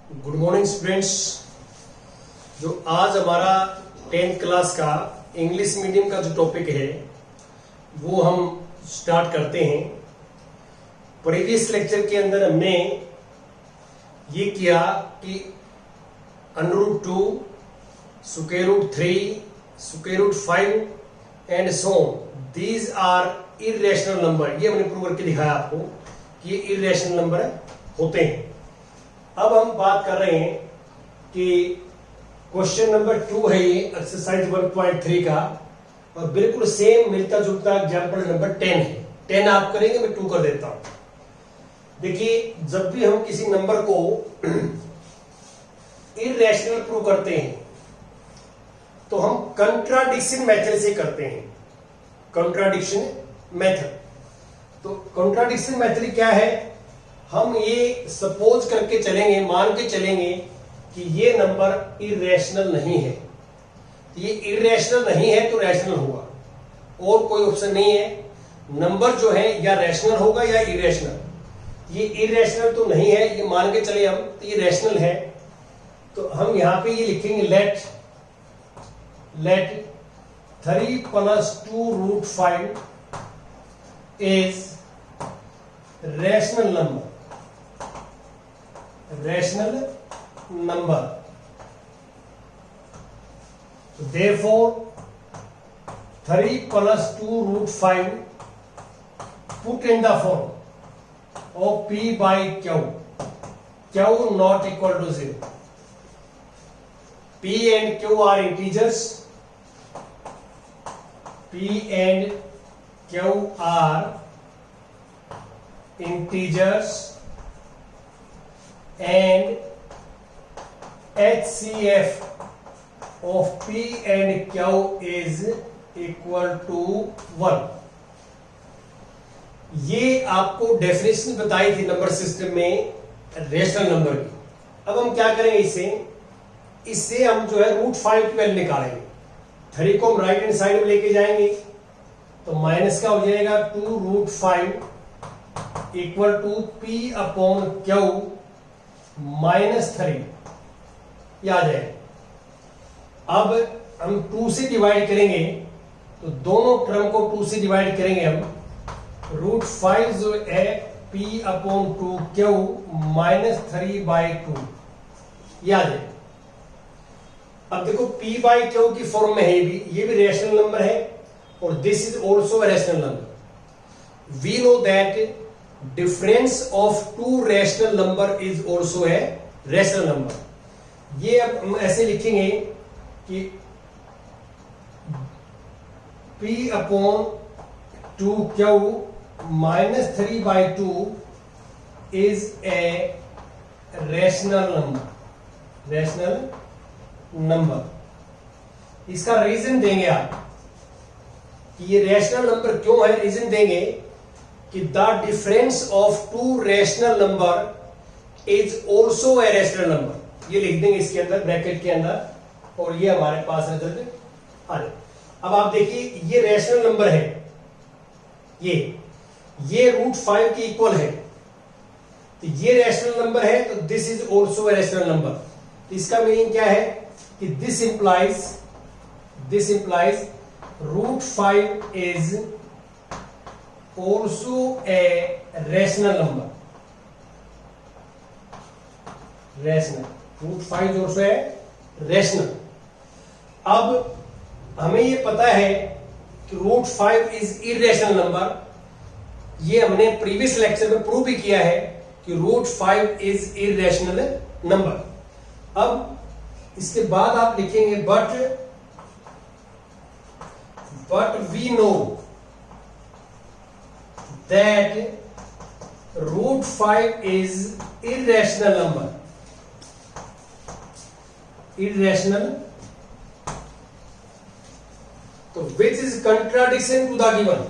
Good morning students. जो आज हमारा 10th क्लास का इंग्लिश मीडियम का जो टॉपिक है वो हम स्टार्ट करते हैं। प्रीवियस लेक्चर के अंदर हमने ये किया कि √2, √3, √5 and so these are irrational number. ये हमने प्रूव करके दिखाया आपको कि ये इरेशनल नंबर होते हैं। अब हम बात कर रहे हैं कि क्वेश्चन नंबर 2 है ये एक्सरसाइज 1.3 का, और बिल्कुल सेम मिलता जुलता एग्जाम्पल नंबर 10 है। 10 आप करेंगे, मैं 2 कर देता हूं। देखिए, जब भी हम किसी नंबर को इरेशनल प्रूव करते हैं तो हम कंट्राडिक्शन मेथड से करते हैं। कंट्राडिक्शन मेथड, तो कंट्राडिक्शन मेथड क्या है? हम ये सपोज करके चलेंगे, मान के चलेंगे कि ये नंबर इरेशनल नहीं है। ये इरेशनल नहीं है तो रैशनल होगा, और कोई ऑप्शन नहीं है। नंबर जो है या रैशनल होगा या इरेशनल। ये इरेशनल तो नहीं है, ये मान के चले हम, तो ये रैशनल है। तो हम यहां पे ये लिखेंगे let 3 + 2√5 is rational number. Rational number, therefore 3 + 2√5 put in the form of P/Q, Q not equal to 0. P and Q are integers. P and Q are integers and HCF of P and Q is equal to 1. ये आपको definition बताई थी number system में rational number की। अब हम क्या करेंगे, इससे हम जो है √5 की वैल्यू निकालेंगे। 3 को हम राइट हैंड साइड में लेके जाएंगे तो माइनस का हो जाएगा 2√5 इक्वल टू P/Q -3, ये आ जाएगा। अब हम 2 से डिवाइड करेंगे तो दोनों टर्म को 2 से डिवाइड करेंगे हम। √5 जो है P/2Q -3/2, ये आ जाएगा। अब देखो P/Q की फॉर्म में है, ये भी रैशनल नंबर है, और this is also rational number. We know that difference of 2 rational number is also a rational number. ये अब हम ऐसे लिखेंगे कि P/2Q -3/2 is a rational number. Rational number, इसका रीजन देंगे आप कि ये रैशनल नंबर क्यों है। रीजन देंगे कि the difference of 2 rational number is also a rational number. ये लिख देंगे इसके अंदर, ब्रैकेट के अंदर, और ये हमारे पास रिजल्ट आ जाए। अब आप देखिए, ये रैशनल नंबर है, ये √5 के इक्वल है, तो ये रैशनल नंबर है, तो this is also a rational number. तो इसका मीनिंग क्या है कि this implies √5 is also a rational number. Rational, √5 also a rational. अब हमें ये पता है कि √5 इज इरेशनल नंबर। ये हमने प्रीवियस लेक्चर में प्रूव भी किया है कि √5 इज इरेशनल नंबर। अब इसके बाद आप लिखेंगे but we know that √5 is irrational number. Irrational, तो which is contradiction to the given,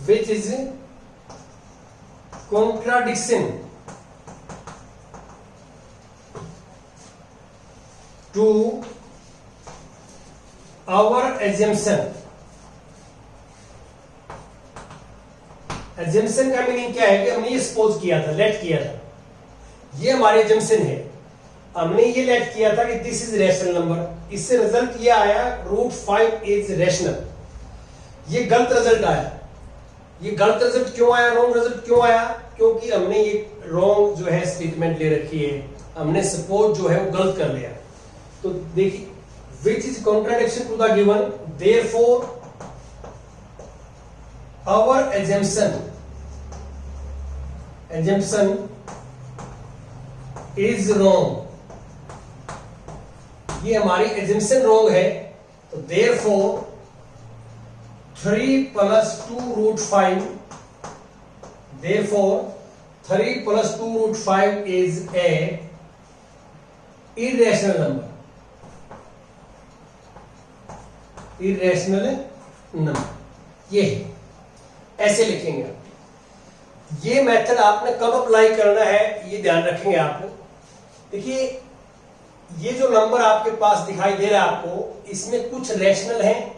which is contradiction to our assumption assumption का मीनिंग क्या है कि हमने ये सपोज किया था, लेट किया था, ये हमारी एजम्पशन है। हमने ये लेट किया था कि दिस इज रैशनल नंबर, इससे रिजल्ट ये आया √5 इज रैशनल। ये गलत रिजल्ट आया। ये गलत रिजल्ट क्यों आया, रॉन्ग रिजल्ट क्यों आया? क्योंकि हमने ये रॉन्ग जो है स्टेटमेंट ले रखी है, हमने सपोज जो है वो गलत कर लिया। तो देखिए, which is contradiction to the given, therefore our assumption is wrong। ये हमारी assumption wrong है, तो therefore 3 + 2√5, therefore 3 + 2√5 is a irrational number, irrational number। ये है, ऐसे लिखेंगे आप। ये मेथड आपने कब अप्लाई करना है ये ध्यान रखेंगे आप। देखिए, ये जो नंबर आपके पास दिखाई दे रहा है आपको, इसमें कुछ रैशनल हैं,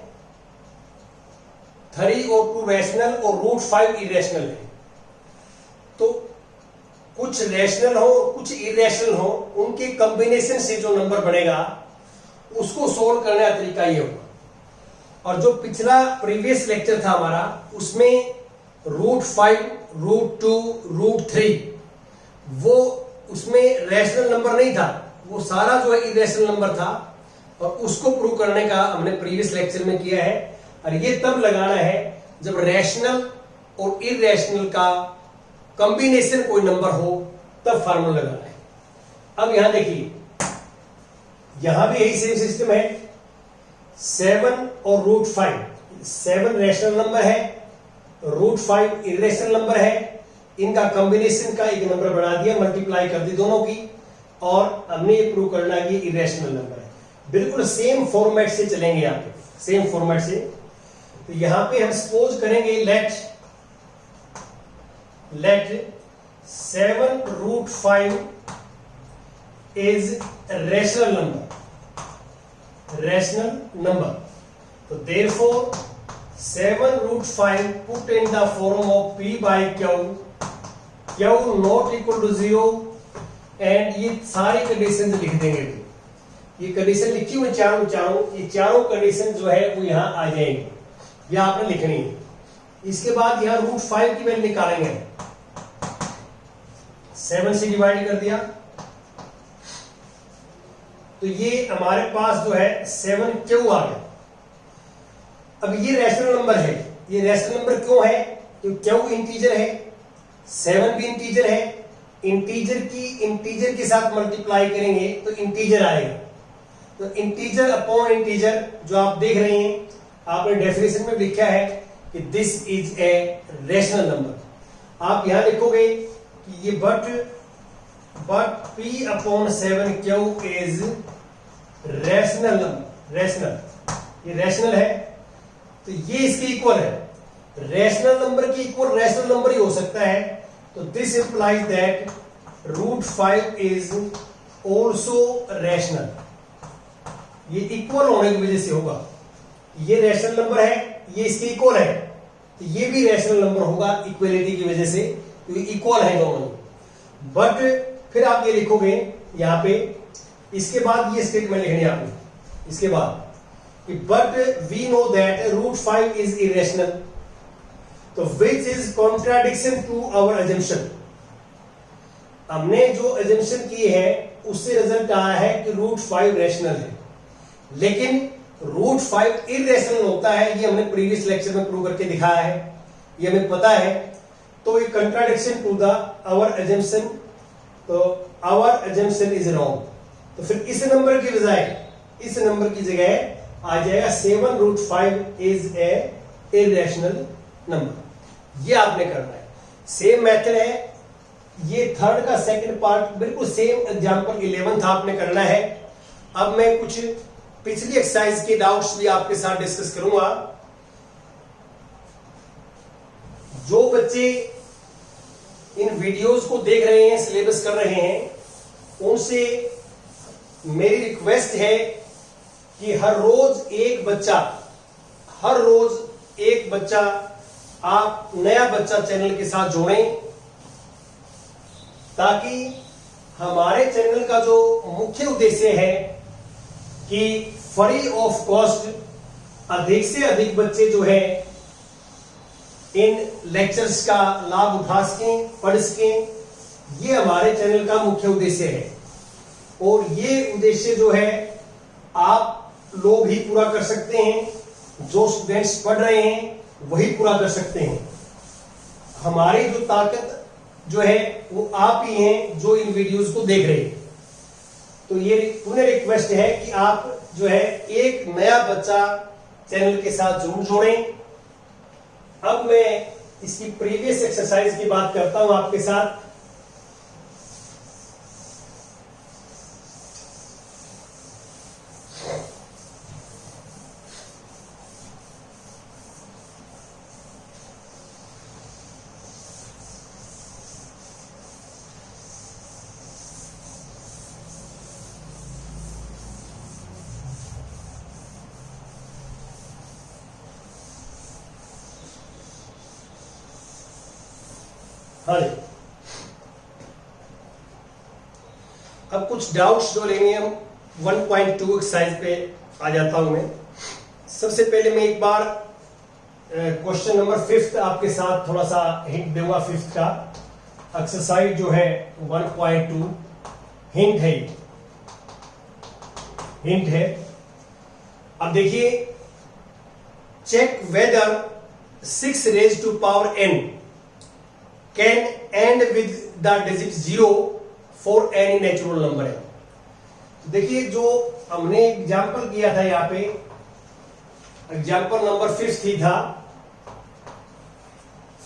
3 और 2 रैशनल और √5 इरेशनल है। तो कुछ रैशनल हो कुछ इरेशनल हो, उनके कॉम्बिनेशन से जो नंबर बनेगा उसको सोल्व करने का तरीका ये होगा। और जो पिछला प्रीवियस लेक्चर था हमारा, उसमें √5, √2, √3 वो उसमें रैशनल नंबर नहीं था, वो सारा जो है इरेशनल नंबर था, और उसको प्रूव करने का हमने प्रीवियस लेक्चर में किया है। और ये तब लगाना है जब रैशनल और इरेशनल का कॉम्बिनेशन कोई नंबर हो, तब फार्मूला लगाना है। अब यहां देखिए, यहां भी यही सेम सिस्टम है। 7 और √5, 7 रैशनल नंबर है, √5 इरेशनल नंबर है, इनका कॉम्बिनेशन का एक नंबर बना दिया, मल्टीप्लाई कर दी दोनों की, और हमने ये प्रूव करना है कि इरेशनल नंबर है। बिल्कुल सेम फॉर्मेट से चलेंगे यहाँ पे, सेम फॉर्मेट से। तो यहां पे हम सपोज करेंगे लेट 7√5 इज रैशनल नंबर। तो therefore 7√5 put in the form of P by Q not equal to 0, and ये सारी कंडीशन लिख देंगे। ये कंडीशन लिखी हुई चारों, ये चारों कंडीशन जो है वो यहां आ जाएंगे, यह आपने लिखनी है। इसके बाद यहां √5 की वैल्यू निकालेंगे, 7 से डिवाइड कर दिया, तो ये हमारे पास जो है 7Q आ गया। अब ये रैशनल नंबर है। ये रैशनल नंबर क्यों है? तो Q इंटीजर है, 7 भी इंटीजर है। इंटीजर के साथ मल्टीप्लाई करेंगे तो इंटीजर आएगा। तो इंटीजर अपॉन इंटीजर जो आप देख रहे हैं, आपने डेफिनेशन में लिखा है कि this is a rational number. आप यहां लिखोगे कि ये but P upon 7Q is rational number. ये रैशनल है, तो ये इसके इक्वल है। रैशनल नंबर के इक्वल रैशनल नंबर ही हो सकता है। तो this implies that √5 is also rational. ये इक्वल होने की वजह से होगा। ये रैशनल नंबर है, ये इसके इक्वल है, तो ये भी रैशनल नंबर होगा इक्वलिटी की वजह से, तो ये इक्वल है दोनों। बट फिर आप ये लिखोगे यहां पे, इसके बाद ये स्टेटमेंट लिखनी है आपने। इसके बाद but we know that √5 is irrational, तो which is contradiction to our assumption. हमने जो अजम्पशन की है उससे रिजल्ट आया है कि √5 रैशनल है, लेकिन √5 इरेशनल होता है। ये हमने प्रीवियस लेक्चर में प्रूव करके दिखाया है, ये हमें पता है। तो ये contradiction to the our assumption, तो आवर अजम्पशन इज रॉन्ग। तो फिर इस नंबर की बजाय, इस नंबर की जगह आ जाएगा 7√5 इज ए इरेशनल नंबर। ये आपने करना है। सेम मेथड है। ये थर्ड का सेकंड पार्ट बिल्कुल सेम एग्जांपल 11th आपने करना है। अब मैं कुछ पिछली एक्सरसाइज के डाउट्स भी आपके साथ डिस्कस करूंगा। जो बच्चे इन वीडियोस को देख रहे हैं, सिलेबस कर रहे हैं, उनसे मेरी रिक्वेस्ट है कि हर रोज एक बच्चा आप नया बच्चा चैनल के साथ जोड़ें, ताकि हमारे चैनल का जो मुख्य उद्देश्य है कि फ्री ऑफ कॉस्ट अधिक से अधिक बच्चे जो है इन लेक्चर्स का लाभ उठा सकें, पढ़ सकें, ये हमारे चैनल का मुख्य उद्देश्य है। और ये उद्देश्य जो है आप लोग ही पूरा कर सकते हैं, जो स्टूडेंट्स पढ़ रहे हैं वही पूरा कर सकते हैं। हमारी जो ताकत जो है वो आप ही हैं जो इन वीडियोस को देख रहे हैं। तो ये पुनः रिक्वेस्ट है कि आप जो है एक नया बच्चा चैनल के साथ जरूर जोड़ें। अब मैं इसकी प्रीवियस एक्सरसाइज की बात करता हूं आपके साथ। हाँ जी, अब कुछ डाउट्स जो लेंगे हम 1.2 एक्सरसाइज पे आ जाता हूं मैं। सबसे पहले मैं एक बार क्वेश्चन नंबर 5 आपके साथ थोड़ा सा हिंट दूंगा। 5 का एक्सरसाइज जो है 1.2 हिंट है, हिंट है। अब देखिए, check whether 6 raised to power n can end with the digit 0 for any natural number है। तो देखिए, जो हमने एग्जाम्पल किया था यहाँ पे, एग्जाम्पल नंबर 5 ही था।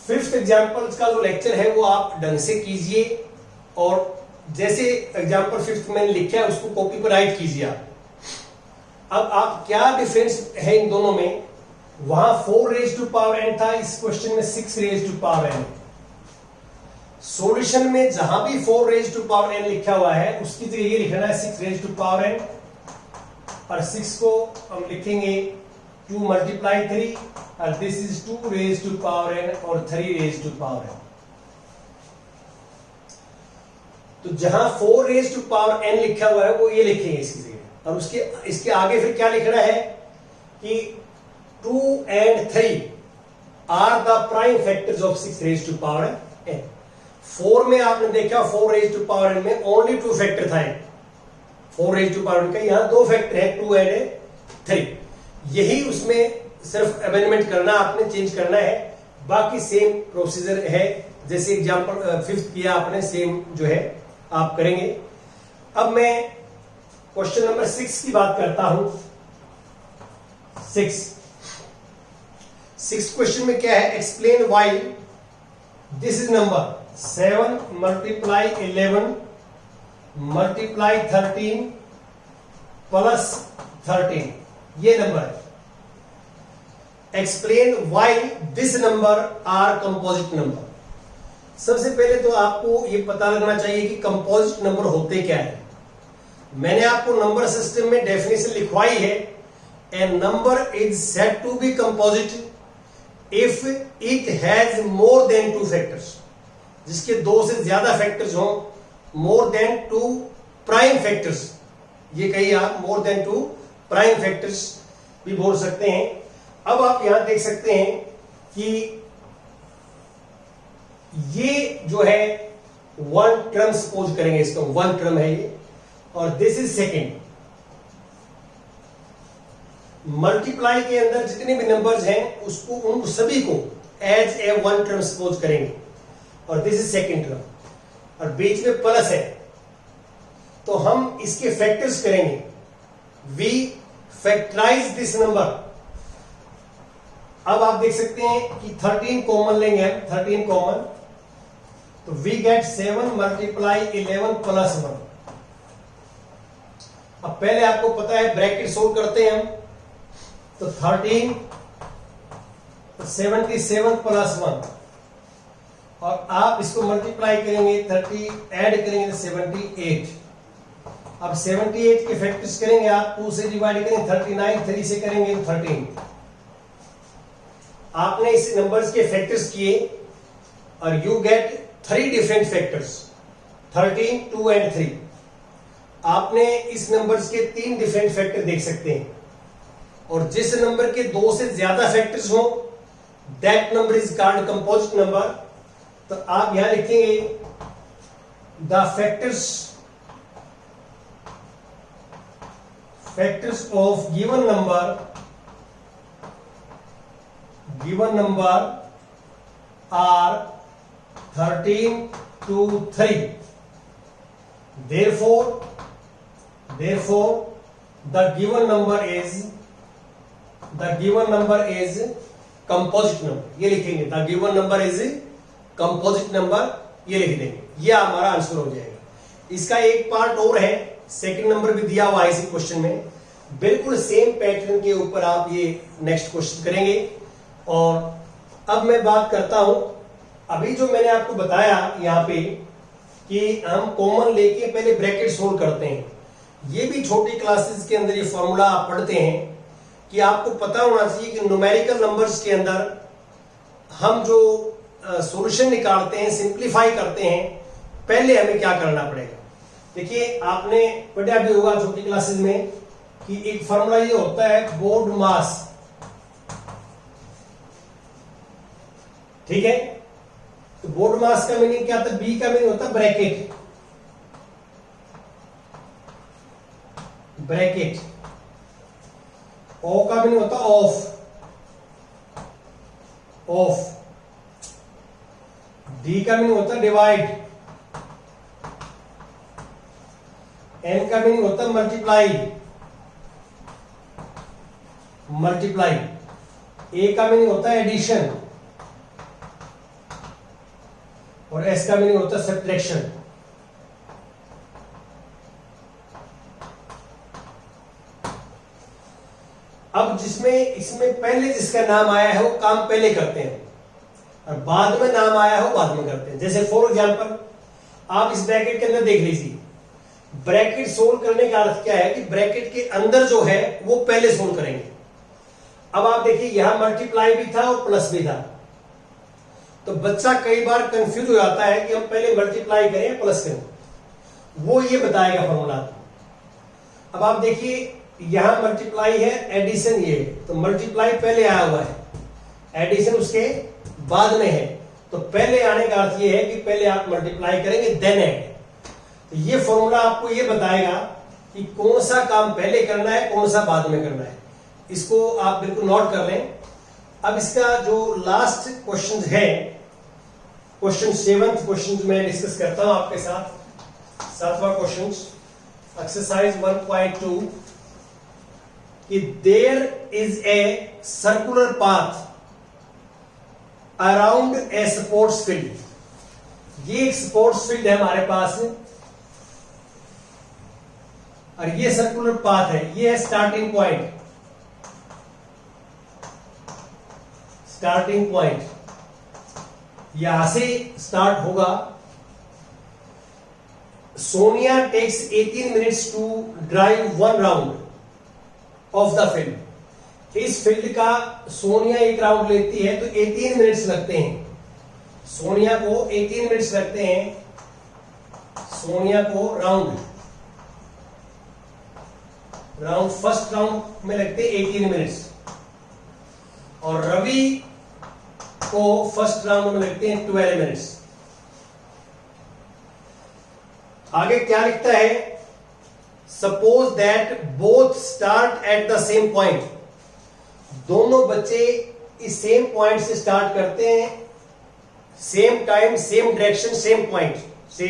5th एग्जाम्पल का जो लेक्चर है वो आप ढंग से कीजिए, और जैसे एग्जाम्पल 5 मैंने लिखा है उसको कॉपी पर राइट कीजिए आप। अब आप क्या डिफरेंस है इन दोनों में, वहां 4 raised to power n था, इस क्वेश्चन में 6 raised to power n। Solution में जहां भी 4 raised to power n लिखा हुआ है उसकी जगह ये लिखना है 6 raised to power n, और 6 को हम लिखेंगे 2 multiply 3, और this is 2 raised to power n और 3 raised to power n। तो जहां 4 raised to power n लिखा हुआ है वो ये लिखेंगे इसकी जगह, और इसके आगे फिर क्या लिखना है कि 2 and 3 are the prime factors of 6 raised to power n। 4 में आपने देखा 4 raised to power n में ओनली 2 फैक्टर था। 4 raised to power n का यहाँ 2 फैक्टर है, 2 and 3। यही उसमें सिर्फ अमेंडमेंट करना, आपने चेंज करना है, बाकी सेम प्रोसीजर है जैसे एग्जांपल 5th किया आपने, सेम जो है आप करेंगे। अब मैं क्वेश्चन नंबर 6 की बात करता हूं। 6 क्वेश्चन में क्या है, explain why this is number 7 multiply 11 multiply 13 plus 13, ये नंबर है। Explain why this number are composite number. सबसे पहले तो आपको ये पता लगना चाहिए कि कंपोजिट नंबर होते क्या है। मैंने आपको नंबर सिस्टम में डेफिनेशन लिखवाई है, a number is said to be composite if it has more than 2 factors, जिसके 2 से ज्यादा फैक्टर्स हो, मोर देन 2 प्राइम फैक्टर्स, ये कहिए आप, मोर देन 2 प्राइम फैक्टर्स भी बोल सकते हैं। अब आप यहां देख सकते हैं कि ये जो है 1 टर्म सपोज करेंगे, इसका 1 टर्म है ये, और दिस इज सेकेंड। मल्टीप्लाई के अंदर जितने भी नंबर्स हैं उसको, उन सभी को एज ए 1 टर्म सपोज करेंगे, और दिस इज सेकेंड टर्म, और बीच में प्लस है, तो हम इसके फैक्टर्स करेंगे। We factorise this number. अब आप देख सकते हैं कि 13 कॉमन लेंगे हम, 13 कॉमन, तो वी गेट 7 multiply 11 प्लस 1। अब पहले आपको पता है ब्रैकेट सोल्व करते हैं हम, तो 13 77 प्लस 1, और आप इसको मल्टीप्लाई करेंगे 30 ऐड करेंगे तो 78। अब 78 के फैक्टर्स करेंगे आप, 2 से डिवाइड करेंगे 39, 3 से करेंगे तो 13, आपने इस नंबर्स के फैक्टर्स किए और you get 3 different factors 13, 2 and 3। आपने इस नंबर्स के 3 डिफरेंट फैक्टर देख सकते हैं और जिस नंबर के 2 से ज्यादा फैक्टर्स हो that number is called composite number. तो आप यहां लिखेंगे the factors of given number are 13 to 3। therefore the given number is composite number। ये लिखेंगे the given number is composite number, ये लिख देंगे, ये हमारा आंसर हो जाएगा। इसका एक पार्ट और है, सेकंड नंबर भी दिया हुआ है इसी क्वेश्चन में, बिल्कुल सेम पैटर्न के ऊपर आप ये नेक्स्ट क्वेश्चन करेंगे। और अब मैं बात करता हूं, अभी जो मैंने आपको बताया यहां पे कि हम कॉमन लेके पहले ब्रैकेट सोल्व करते हैं, ये भी छोटी क्लासेस के अंदर ये फॉर्मूला आप पढ़ते हैं कि आपको पता होना चाहिए कि न्यूमेरिकल नंबर्स के अंदर हम जो सॉल्यूशन निकालते हैं, सिंप्लीफाई करते हैं, पहले हमें क्या करना पड़ेगा। देखिए आपने पढ़ा भी होगा छोटी क्लासेस में कि एक फॉर्मूला ये होता है बोर्ड मास, ठीक है। तो बोर्ड मास का मीनिंग क्या होता है, बी का मीनिंग होता है ब्रैकेट, ओ का मीनिंग होता है ऑफ, डी का मीनिंग होता है डिवाइड, एन का मीनिंग होता है मल्टीप्लाई, ए का मीनिंग होता है एडिशन और एस का मीनिंग होता है सब्ट्रैक्शन। अब इसमें पहले जिसका नाम आया है वो काम पहले करते हैं और बाद में नाम आया है वो बाद में करते हैं। जैसे फॉर एग्जांपल आप इस ब्रैकेट के अंदर देख लीजिए, ब्रैकेट सोल्व करने का अर्थ क्या है कि ब्रैकेट के अंदर जो है वो पहले सोल्व करेंगे। अब आप देखिए यहां मल्टीप्लाई भी था और प्लस भी था, तो बच्चा कई बार कंफ्यूज हो जाता है कि हम पहले मल्टीप्लाई करें या प्लस करें, वो ये बताएगा फॉर्मूला। अब आप देखिए यहां मल्टीप्लाई है, एडिशन ये, तो मल्टीप्लाई पहले आया हुआ है, एडिशन उसके बाद में है, तो पहले आने का अर्थ ये है कि पहले आप मल्टीप्लाई करेंगे देन ऐड। तो ये फॉर्मूला आपको ये बताएगा कि कौन सा काम पहले करना है, कौन सा बाद में करना है। इसको आप बिल्कुल नोट कर लें। अब इसका जो लास्ट क्वेश्चन है, क्वेश्चन 7th क्वेश्चन मैं डिस्कस करता हूं आपके साथ। 7वां क्वेश्चन एक्सरसाइज 1.2 कि there is a circular path around a sports field. ये एक स्पोर्ट्स फील्ड है हमारे पास और ये सर्कुलर पाथ है, ये है स्टार्टिंग पॉइंट, यहां से स्टार्ट होगा। Sonia takes 18 minutes to drive 1 round of the field. इस फील्ड का सोनिया एक राउंड लेती है तो 18 मिनट्स लगते हैं। सोनिया को 18 मिनट्स लगते हैं, सोनिया को राउंड फर्स्ट राउंड में लगते हैं 18 मिनट्स और रवि को फर्स्ट राउंड में लगते हैं 12 मिनट्स। आगे क्या लिखता है, suppose that both start at the same point. दोनों बच्चे इस सेम पॉइंट से स्टार्ट करते हैं, same time, same direction, same point से।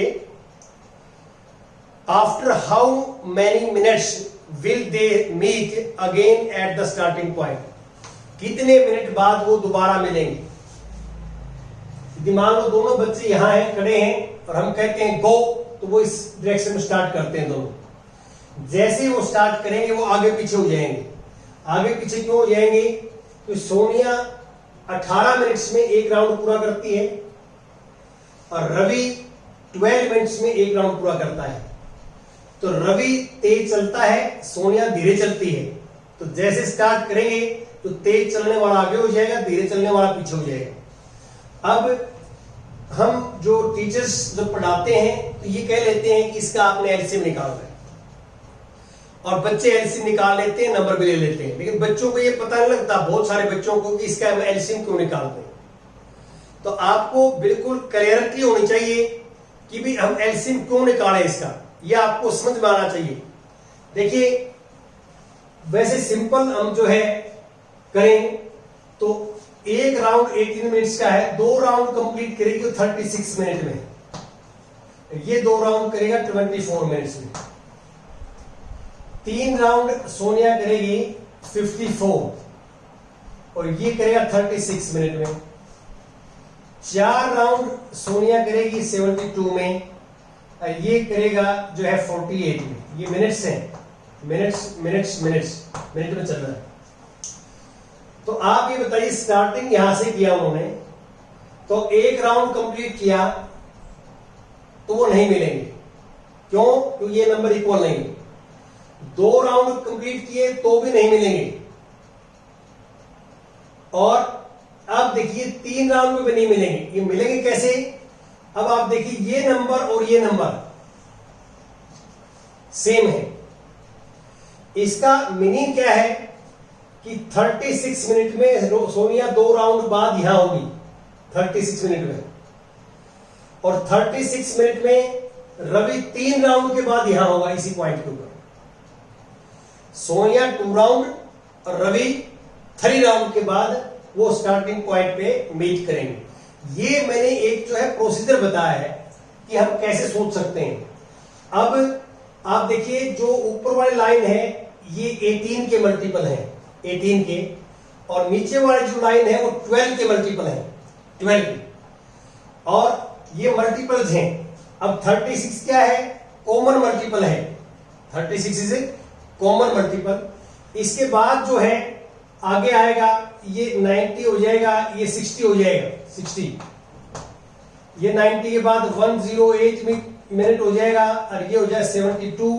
After how many minutes will they meet again at the starting point. कितने मिनट बाद वो दोबारा मिलेंगे। मान लो दोनों बच्चे यहां हैं, खड़े हैं और हम कहते हैं गो, तो वो इस डायरेक्शन में स्टार्ट करते हैं दोनों। जैसे वो स्टार्ट करेंगे वो आगे पीछे हो जाएंगे। आगे पीछे क्यों हो जाएंगे, तो सोनिया 18 मिनट्स में एक राउंड पूरा करती है और रवि 12 मिनट्स में एक राउंड पूरा करता है। तो रवि तेज चलता है, सोनिया धीरे चलती है। तो जैसे स्टार्ट करेंगे तो तेज चलने वाला आगे हो जाएगा, धीरे चलने वाला पीछे हो जाएगा। अब हम जो टीचर्स जो पढ़ाते हैं तो ये कह लेते हैं कि इसका आपने एलसीएम निकालना है, और बच्चे एलसीएम निकाल लेते हैं, नंबर भी ले लेते हैं, लेकिन बच्चों को ये पता नहीं लगता, बहुत सारे बच्चों को, कि इसका हम एलसीएम क्यों निकालते हैं। तो आपको बिल्कुल क्लियरिटी होनी चाहिए कि भी हम एलसीएम क्यों निकालें इसका, यह आपको समझ में आना चाहिए। देखिए वैसे सिंपल हम जो है करें तो एक राउंड 18 मिनट्स का है, 2 राउंड कंप्लीट करेगी 36 मिनट में, ये 2 राउंड करेगा 24 मिनट्स में, 3 राउंड सोनिया करेगी 54 और ये करेगा 36 मिनट में, 4 राउंड सोनिया करेगी 72 में और ये करेगा जो है 48 में। ये मिनट्स हैं, मिनट में चल रहा है। तो आप ये बताइए, स्टार्टिंग यहां से किया उन्होंने, तो 1 राउंड कंप्लीट किया तो वो नहीं मिलेंगे, क्यों? क्योंकि ये नंबर इक्वल नहीं। 2 राउंड कंप्लीट किए तो भी नहीं मिलेंगे, और अब देखिए 3 राउंड में भी नहीं मिलेंगे। ये मिलेंगे कैसे? अब आप देखिए ये नंबर और ये नंबर सेम है, इसका मीनिंग क्या है कि 36 मिनट में सोनिया 2 राउंड बाद यहां होगी 36 मिनट में, और 36 मिनट में रवि 3 राउंड के बाद यहां होगा इसी पॉइंट के ऊपर। सोनिया 2 राउंड और रवि 3 राउंड के बाद वो स्टार्टिंग पॉइंट पे मीट करेंगे। ये मैंने एक जो है प्रोसीजर बताया है कि हम कैसे सोच सकते हैं। अब आप देखिए जो ऊपर वाली लाइन है ये 18 के मल्टीपल है, 18 के, और नीचे वाली जो लाइन है वो 12 के मल्टीपल है, 12 के, और ये मल्टीपल्स हैं। अब 36 क्या है? कॉमन मल्टीपल है, 36 इज कॉमन मल्टीपल। इसके बाद जो है आगे आएगा ये 90 हो जाएगा, ये 60 हो जाएगा, 60, ये 90 के बाद 108 मिनट हो जाएगा और ये हो जाएगा 72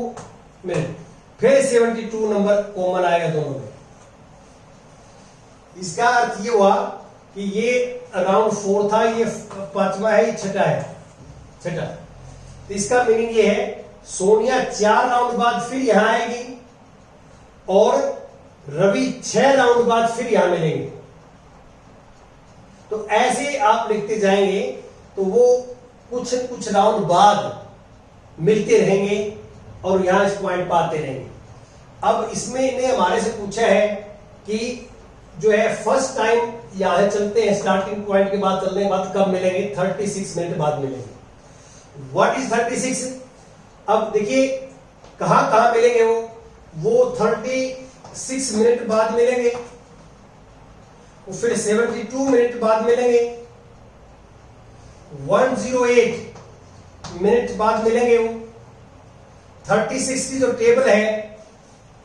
मिनट, फिर 72 नंबर कॉमन आएगा दोनों में। इसका अर्थ ये हुआ कि ये राउंड 4 था, ये 5वां है, ये 6ठा है, 6ठा। तो इसका मीनिंग ये है सोनिया 4 राउंड बाद फिर यहां आएगी और रवि 6 राउंड बाद फिर यहां मिलेंगे। तो ऐसे आप लिखते जाएंगे तो वो कुछ राउंड बाद मिलते रहेंगे और यहां इस पॉइंट पर आते रहेंगे। अब इसमें इन्हें हमारे से पूछा है कि जो है फर्स्ट टाइम यहां चलते हैं, स्टार्टिंग पॉइंट के बाद चलने के बाद कब मिलेंगे? 36 मिनट बाद मिलेंगे। What is 36? अब देखिए कहां कहां मिलेंगे वो 36 मिनट बाद मिलेंगे, वो फिर 72 मिनट बाद मिलेंगे, 108 मिनट बाद मिलेंगे, वो 36 की जो टेबल है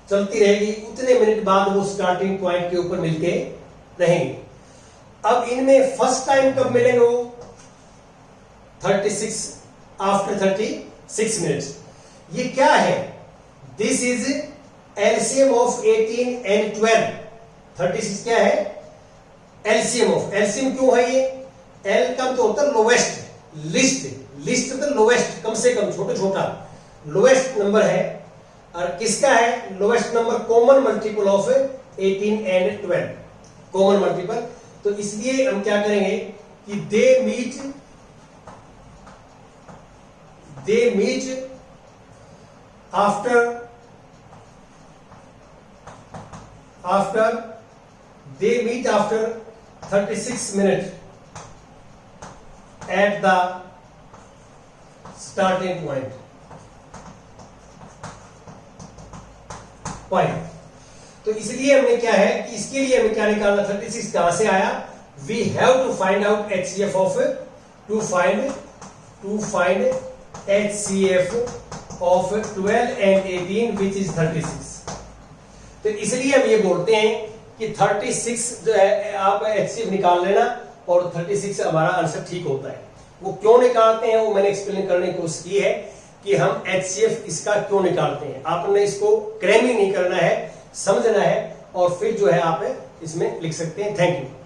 चलती रहेगी, उतने मिनट बाद वो स्टार्टिंग पॉइंट के ऊपर मिलके रहेंगे। अब इनमें फर्स्ट टाइम कब मिलेंगे? वो 36 आफ्टर 36 मिनट्स। ये क्या है? This is LCM of 18 and 12। 36 क्या है? LCM of. एलसीएम क्यों है ये? एल का तो होता है लोवेस्ट, लिस्ट मतलब लोवेस्ट, कम से कम, छोटा छोटा लोवेस्ट नंबर है। और किसका है lowest number? Common multiple of 18 and 12, common multiple. तो इसलिए हम क्या करेंगे कि they meet after 36 minutes at the starting point. तो इसलिए हमने क्या है कि इसके लिए हमें क्या निकालना? 36 कहां से आया? We have to find out HCF of to find HCF of 12 and 18 which is 36। तो इसलिए हम ये बोलते हैं कि 36 जो है आप HCF निकाल लेना और 36 हमारा आंसर ठीक होता है। वो क्यों निकालते हैं वो मैंने एक्सप्लेन करने की कोशिश की है कि हम HCF इसका क्यों निकालते हैं। आपने इसको क्रैमिंग नहीं करना है, समझना है और फिर जो है आप इसमें लिख सकते हैं। Thank you.